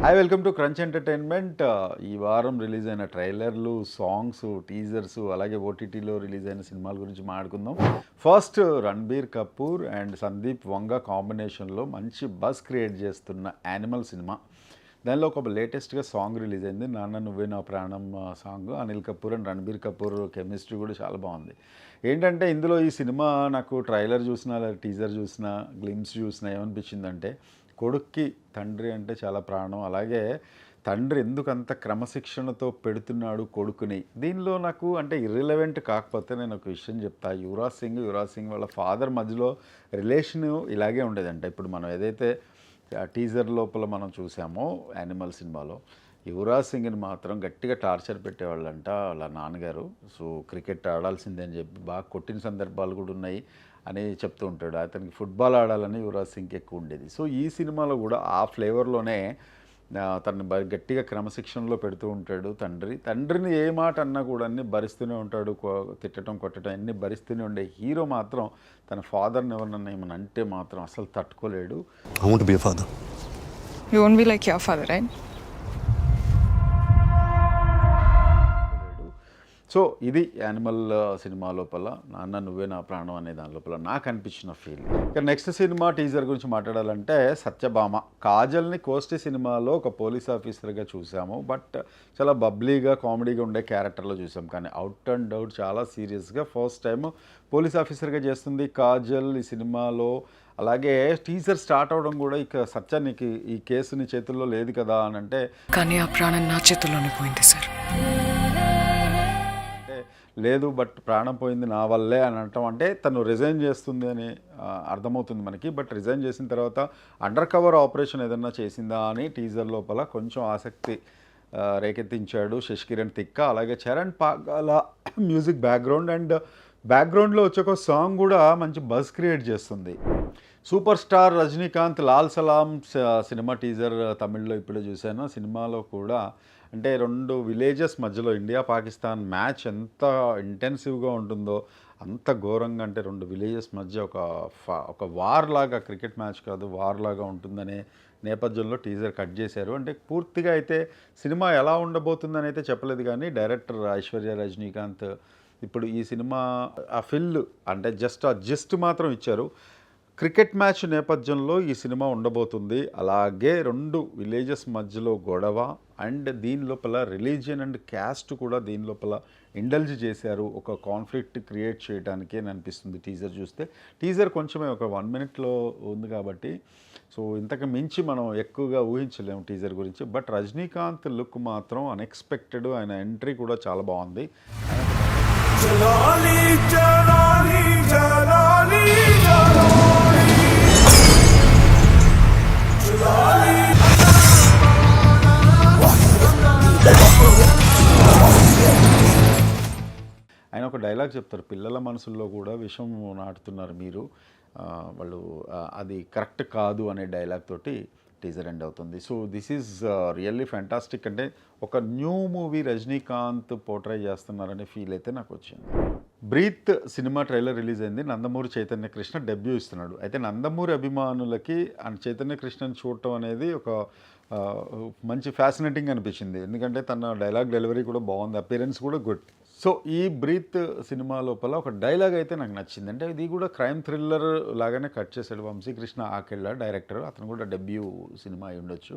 Hi welcome to crunch entertainment. ఈ వారం release అయిన ట్రైలర్లు, సాంగ్స్, టీజర్స్, అలాగే ఓటీటీలో రిలీజ్ అయిన సినిమాల గురించి మాట్లాడుకుందాం. ఫస్ట్ రణబీర్ కపూర్ అండ్ సందీప్ వంగ కాంబినేషన్లో మంచి బజ్ క్రియేట్ చేస్తున్న యానిమల్ సినిమా. దానిలో ఒక లేటెస్ట్గా సాంగ్ రిలీజ్ అయింది, నాన్న నువ్వే నా ప్రాణం song. Anil Kapoor and Ranbir Kapoor chemistry కూడా చాలా బాగుంది. ఏంటంటే ఇందులో ఈ సినిమా నాకు ట్రైలర్ చూసినా, టీజర్ చూసినా, గ్లిమ్స్ చూసినా ఏమనిపించిందంటే, కొడుక్కి తండ్రి అంటే చాలా ప్రాణం. అలాగే తండ్రి ఎందుకు అంత క్రమశిక్షణతో పెడుతున్నాడు కొడుకుని. దీనిలో నాకు అంటే ఇర్రిలవెంట్ కాకపోతే నేను ఒక విషయం చెప్తా. యువరాజ్ సింగ్ వాళ్ళ ఫాదర్ మధ్యలో రిలేషన్ ఇలాగే ఉండేదంట. ఇప్పుడు మనం ఏదైతే టీజర్ లోపల మనం చూసామో యానిమల్ సినిమాలో, యువరాజ్ సింగ్ని మాత్రం గట్టిగా టార్చర్ పెట్టేవాళ్ళంట వాళ్ళ నాన్నగారు. సో క్రికెట్ ఆడాల్సిందే అని చెప్పి బాగా కొట్టిన సందర్భాలు కూడా ఉన్నాయి అని చెప్తూ ఉంటాడు. అతనికి ఫుట్బాల్ ఆడాలని యువరాజ్ సింగ్కి ఎక్కువ ఉండేది. సో ఈ సినిమాలో కూడా ఆ ఫ్లేవర్లోనే తనని గట్టిగా క్రమశిక్షణలో పెడుతూ ఉంటాడు తండ్రిని ఏ మాట అన్నా కూడా అన్నీ భరిస్తూనే ఉంటాడు. తిట్టడం, కొట్టడం అన్నీ భరిస్తూనే ఉండే హీరో మాత్రం తన ఫాదర్ని ఎవరినన్నా ఏమన్నా అంటే మాత్రం అసలు తట్టుకోలేడు. I want to be a father. You won't be like your father, right? So ఇది యానిమల్ సినిమా లోపల నాన్న నువ్వే నా ప్రాణం అనే దాని లోపల నాకు అనిపించిన ఫీల్. ఇక నెక్స్ట్ సినిమా టీజర్ గురించి మాట్లాడాలంటే సత్యభామ. కాజల్ని కోస్టి సినిమాలో ఒక పోలీస్ ఆఫీసర్గా చూసాము, బట్ చాలా బబ్లీగా కామెడీగా ఉండే క్యారెక్టర్లో చూసాం. కానీ అవుట్ అండ్ అవుట్ చాలా సీరియస్గా ఫస్ట్ టైం పోలీస్ ఆఫీసర్గా చేస్తుంది కాజల్ ఈ సినిమాలో. అలాగే టీజర్ స్టార్ట్ అవడం కూడా ఇక సత్య నీకు ఈ కేసు నీ చేతుల్లో లేదు కదా అని అంటే, కానీ ఆ ప్రాణం నా చేతుల్లోనే పోయింది సార్. లేదు బట్ ప్రాణం పోయింది నా వల్లే అని అనటం అంటే తను రిజైన్ చేస్తుంది అని అర్థమవుతుంది మనకి. బట్ రిజైన్ చేసిన తర్వాత అండర్ కవర్ ఆపరేషన్ ఏదన్నా చేసిందా అని టీజర్ లోపల కొంచెం ఆసక్తి రేకెత్తించాడు శశికిరణ్ తిక్క. అలాగే Charan Pagala music background and బ్యాక్గ్రౌండ్లో వచ్చే ఒక సాంగ్ కూడా మంచి బజ్ క్రియేట్ చేస్తుంది. సూపర్ స్టార్ రజనీకాంత్ లాల్ సలాం సినిమా టీజర్ తమిళ్లో ఇప్పుడే చూశాను. సినిమాలో కూడా అంటే రెండు విలేజెస్ మధ్యలో ఇండియా పాకిస్తాన్ మ్యాచ్ ఎంత ఇంటెన్సివ్గా ఉంటుందో అంత ఘోరంగా, అంటే రెండు విలేజెస్ మధ్య ఒక వార్ లాగా, క్రికెట్ మ్యాచ్ కాదు వార్ లాగా ఉంటుందనే నేపథ్యంలో టీజర్ కట్ చేశారు. అంటే పూర్తిగా అయితే సినిమా ఎలా ఉండబోతుందని అయితే చెప్పలేదు, కానీ డైరెక్టర్ ఐశ్వర్య రజనీకాంత్ ఇప్పుడు ఈ సినిమా ఆ ఫిల్ అంటే జస్ట్ మాత్రం ఇచ్చారు. క్రికెట్ మ్యాచ్ నేపథ్యంలో ఈ సినిమా ఉండబోతుంది. అలాగే రెండు విలేజెస్ మధ్యలో గొడవ అండ్ దీని లోపల రిలీజియన్ అండ్ క్యాస్ట్ కూడా దీని లోపల ఇండల్జ్ చేశారు ఒక కాన్ఫ్లిక్ట్ క్రియేట్ చేయడానికి అని అనిపిస్తుంది టీజర్ చూస్తే. టీజర్ కొంచెమే ఒక 1 minute ఉంది కాబట్టి సో ఇంతకు మించి మనం ఎక్కువగా ఊహించలేము టీజర్ గురించి. బట్ రజనీకాంత్ లుక్ మాత్రం అన్ఎక్స్పెక్టెడ్, ఆయన ఎంట్రీ కూడా చాలా బాగుంది. ఆయన ఒక డైలాగ్ చెప్తారు, పిల్లల మనసుల్లో కూడా విషం నాటుతున్నారు మీరు, వాళ్ళు అది కరెక్ట్ కాదు అనే డైలాగ్ తోటి టీజర్ ఎండ్ అవుతుంది. So this is really fantastic. అంటే ఒక న్యూ మూవీ రజనీకాంత్ పోర్ట్రే చేస్తున్నారనే ఫీల్ అయితే నాకు వచ్చింది. బ్రీత్ సినిమా ట్రైలర్ రిలీజ్ అయింది. నందమూరి చైతన్య కృష్ణ డెబ్యూ ఇస్తున్నాడు. అయితే నందమూరి అభిమానులకి చైతన్య కృష్ణని చూడటం అనేది ఒక మంచి ఫ్యాసినేటింగ్ అనిపించింది, ఎందుకంటే తన డైలాగ్ డెలివరీ కూడా బాగుంది, అపియరెన్స్ కూడా గుడ్. సో ఈ బ్రీత్ సినిమా లోపల ఒక డైలాగ్ అయితే నాకు నచ్చింది. అంటే ఇది కూడా క్రైమ్ థ్రిల్లర్ లాగానే కట్ చేశాడు వంశీకృష్ణ ఆకెళ్ళ డైరెక్టర్, అతను కూడా డెబ్యూ సినిమా అయి ఉండొచ్చు.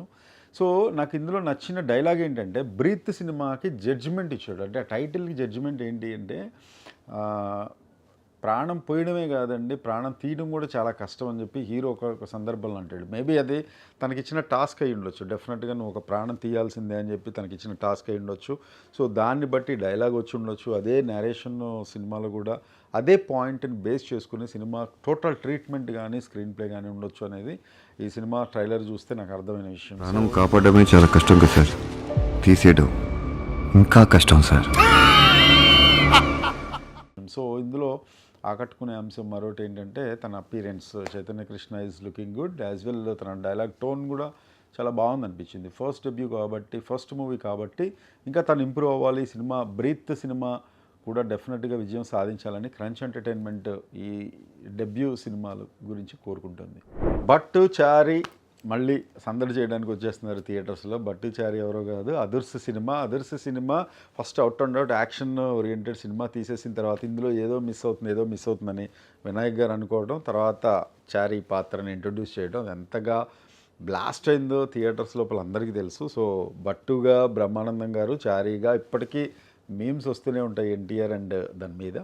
సో నాకు ఇందులో నచ్చిన డైలాగ్ ఏంటంటే, బ్రీత్ సినిమాకి జడ్జిమెంట్ ఇచ్చాడు. అంటే ఆ టైటిల్కి జడ్జిమెంట్ ఏంటి అంటే, ప్రాణం పోయడమే కాదండి, ప్రాణం తీయడం కూడా చాలా కష్టం అని చెప్పి హీరో ఒక సందర్భంలో అంటాడు. మేబీ అది తనకిచ్చిన టాస్క్ అయి ఉండొచ్చు, డెఫినెట్గా నువ్వు ఒక ప్రాణం తీయాల్సిందే అని చెప్పి తనకిచ్చిన టాస్క్ అయి ఉండొచ్చు. సో దాన్ని బట్టి డైలాగ్ వచ్చి ఉండొచ్చు, అదే నేరేషన్ సినిమాలో కూడా అదే పాయింట్ని బేస్ చేసుకుని సినిమా టోటల్ ట్రీట్మెంట్ కానీ స్క్రీన్ ప్లే కానీ ఉండొచ్చు అనేది ఈ సినిమా ట్రైలర్ చూస్తే నాకు అర్థమైన విషయం. ప్రాణం కాపాడమే చాలా కష్టం కదా సార్, తీసేయడం ఇంకా కష్టం సార్. సో ఇందులో ఆకట్టుకునే అంశం మరొకటి ఏంటంటే తన appearance. Chaitanya Krishna is looking good, as well తన డైలాగ్ టోన్ కూడా చాలా బాగుంది అనిపించింది. ఫస్ట్ డెబ్యూ కాబట్టి, ఫస్ట్ మూవీ కాబట్టి ఇంకా తను ఇంప్రూవ్ అవ్వాలి. సినిమా బ్రీత్ సినిమా కూడా డెఫినెట్గా విజయం సాధించాలని క్రంచ్ ఎంటర్టైన్మెంట్ ఈ డెబ్యూ సినిమాల గురించి కోరుకుంటుంది. బట్టు చారి మళ్ళీ సందడి చేయడానికి వచ్చేస్తున్నారు థియేటర్స్లో. బట్టి చారి ఎవరో కాదు, Adhurs cinema first out and out action oriented cinema తీసేసిన తర్వాత ఇందులో ఏదో మిస్ అవుతుందని వినాయక్ గారు అనుకోవడం, తర్వాత చారి పాత్రని ఇంట్రొడ్యూస్ చేయడం, అది ఎంతగా బ్లాస్ట్ అయిందో థియేటర్స్ లోపల అందరికీ తెలుసు. సో బట్టుగా బ్రహ్మానందం గారు, చారీగా ఇప్పటికీ మీమ్స్ వస్తూనే ఉంటాయి ఎన్టీఆర్ అండ్ దాని మీద,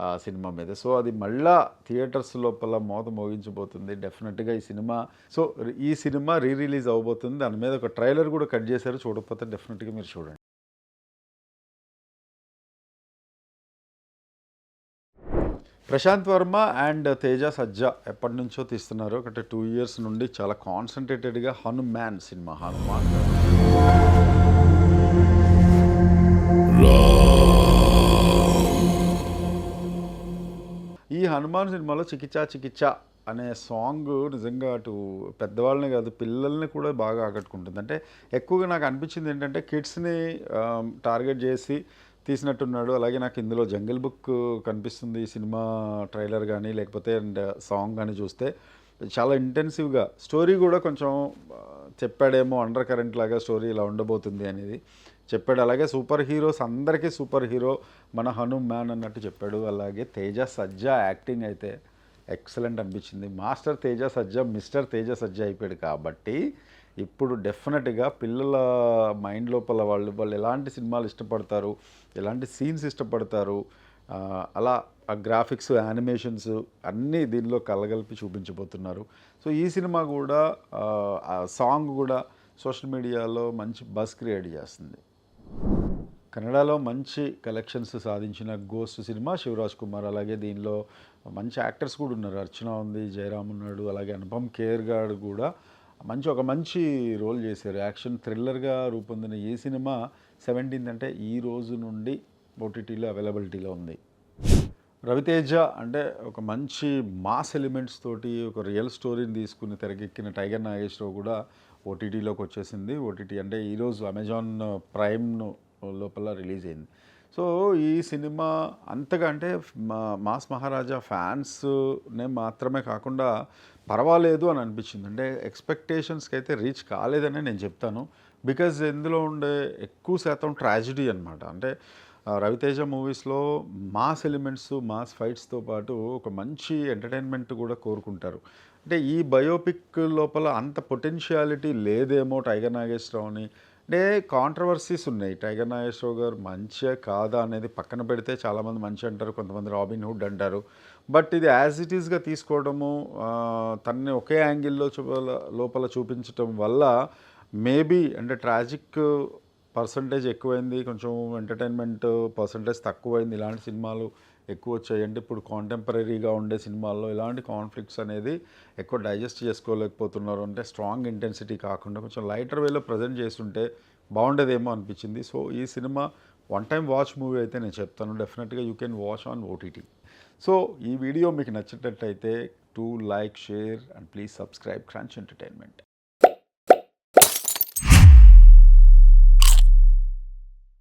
ఆ సినిమా మీద. సో అది మళ్ళా థియేటర్స్ లోపల మోత మోగించబోతుంది డెఫినెట్గా ఈ సినిమా. సో ఈ సినిమా రిలీజ్ అవ్వబోతుంది. దాని మీద ఒక ట్రైలర్ కూడా కట్ చేశారు, చూడకపోతే డెఫినెట్గా మీరు చూడండి. ప్రశాంత్ వర్మ అండ్ తేజ సజ్జా ఎప్పటి నుంచో తీస్తున్నారు, ఒకటి 2 years నుండి చాలా కాన్సన్ట్రేటెడ్గా హనుమాన్ సినిమా. హనుమాన్ ఈ హనుమాన్ సినిమాలో చికిచా అనే సాంగ్ నిజంగా అటు పెద్దవాళ్ళని కాదు పిల్లల్ని కూడా బాగా ఆకట్టుకుంటుంది. అంటే ఎక్కువగా నాకు అనిపించింది ఏంటంటే కిడ్స్ని టార్గెట్ చేసి తీసినట్టున్నాడు. అలాగే నాకు ఇందులో జంగిల్ బుక్ కనిపిస్తుంది ఈ సినిమా ట్రైలర్ కానీ లేకపోతే అండ్ సాంగ్ కానీ చూస్తే. చాలా ఇంటెన్సివ్గా స్టోరీ కూడా కొంచెం చెప్పాడేమో, అండర్ కరెంట్ లాగా స్టోరీ ఇలా ఉండబోతుంది అనేది చెప్పాడు. అలాగే సూపర్ హీరోస్ అందరికీ సూపర్ హీరో మన హనుమాన్ అన్నట్టు చెప్పాడు. అలాగే తేజ సజ్జా యాక్టింగ్ అయితే ఎక్సలెంట్ అనిపించింది. మాస్టర్ తేజ సజ్జా మిస్టర్ తేజ సజ్జా అయిపోయాడు కాబట్టి ఇప్పుడు డెఫినెట్గా పిల్లల మైండ్ లోపల వాళ్ళు ఎలాంటి సినిమాలు ఇష్టపడతారు, ఎలాంటి సీన్స్ ఇష్టపడతారు, అలా ఆ గ్రాఫిక్స్ యానిమేషన్స్ అన్నీ దీనిలో కలగలిపి చూపించబోతున్నారు. సో ఈ సినిమా కూడా ఆ సాంగ్ కూడా సోషల్ మీడియాలో మంచి బజ్ క్రియేట్ చేస్తుంది. కన్నడలో మంచి కలెక్షన్స్ సాధించిన గోస్ట్ సినిమా, శివరాజ్ కుమార్, అలాగే దీనిలో మంచి యాక్టర్స్ కూడా ఉన్నారు. అర్చన ఉంది, జయరామ్ ఉన్నాడు, అలాగే అనుపమ్ ఖేర్ గారు కూడా ఒక మంచి రోల్ చేశారు. యాక్షన్ థ్రిల్లర్గా రూపొందిన ఈ సినిమా 17th అంటే ఈ రోజు నుండి ఓటీటీలో అవైలబిలిటీలో ఉంది. రవితేజ అంటే ఒక మంచి మాస్ ఎలిమెంట్స్ తోటి ఒక రియల్ స్టోరీని తీసుకుని తెరకెక్కిన టైగర్ నాగేశ్వరరావు కూడా ఓటీటీలోకి వచ్చేసింది. ఓటీటీ అంటే ఈరోజు అమెజాన్ ప్రైమ్ను లోపల రిలీజ్ అయింది. సో ఈ సినిమా అంతగా అంటే మాస్ మహారాజా ఫ్యాన్స్నే మాత్రమే కాకుండా పర్వాలేదు అని అనిపించింది. అంటే ఎక్స్పెక్టేషన్స్కి అయితే రీచ్ కాలేదనే నేను చెప్తాను. బికాజ్ ఇందులో ఉండే ఎక్కువ శాతం ట్రాజిడీ అనమాట. అంటే రవితేజ మూవీస్లో మాస్ ఎలిమెంట్స్, మాస్ ఫైట్స్తో పాటు ఒక మంచి ఎంటర్టైన్మెంట్ కూడా కోరుకుంటారు. అంటే ఈ బయోపిక్ లోపల అంత పొటెన్షియాలిటీ లేదేమో టైగర్ నాగేశ్వరరావుని. అంటే కాంట్రవర్సీస్ ఉన్నాయి. టైగర్ నాగేశ్వరరావు గారు మంచిగా కాదా అనేది పక్కన పెడితే చాలామంది మంచి అంటారు, కొంతమంది రాబిన్ హుడ్ అంటారు. బట్ ఇది యాజ్ ఇట్ ఈస్గా తీసుకోవడము, తనని ఒకే యాంగిల్లో లోపల చూపించటం వల్ల మేబీ అంటే ట్రాజిక్ పర్సంటేజ్ ఎక్కువైంది, కొంచెం ఎంటర్టైన్మెంట్ పర్సంటేజ్ తక్కువైంది. ఇలాంటి సినిమాలు ఎక్కువ వచ్చాయి. అంటే ఇప్పుడు కాంటెంపరీగా ఉండే సినిమాల్లో ఇలాంటి కాన్ఫ్లిక్ట్స్ అనేది ఎక్కువ డైజెస్ట్ చేసుకోలేకపోతున్నారు. అంటే స్ట్రాంగ్ ఇంటెన్సిటీ కాకుండా కొంచెం లైటర్ వేలో ప్రజెంట్ చేస్తుంటే బాగుండేదేమో అనిపించింది. సో ఈ cinema one time watch movie అయితే నేను చెప్తాను. డెఫినెట్గా you can watch on OTT. So ఈ వీడియో మీకు నచ్చినట్టయితే like, share and please subscribe crunch entertainment.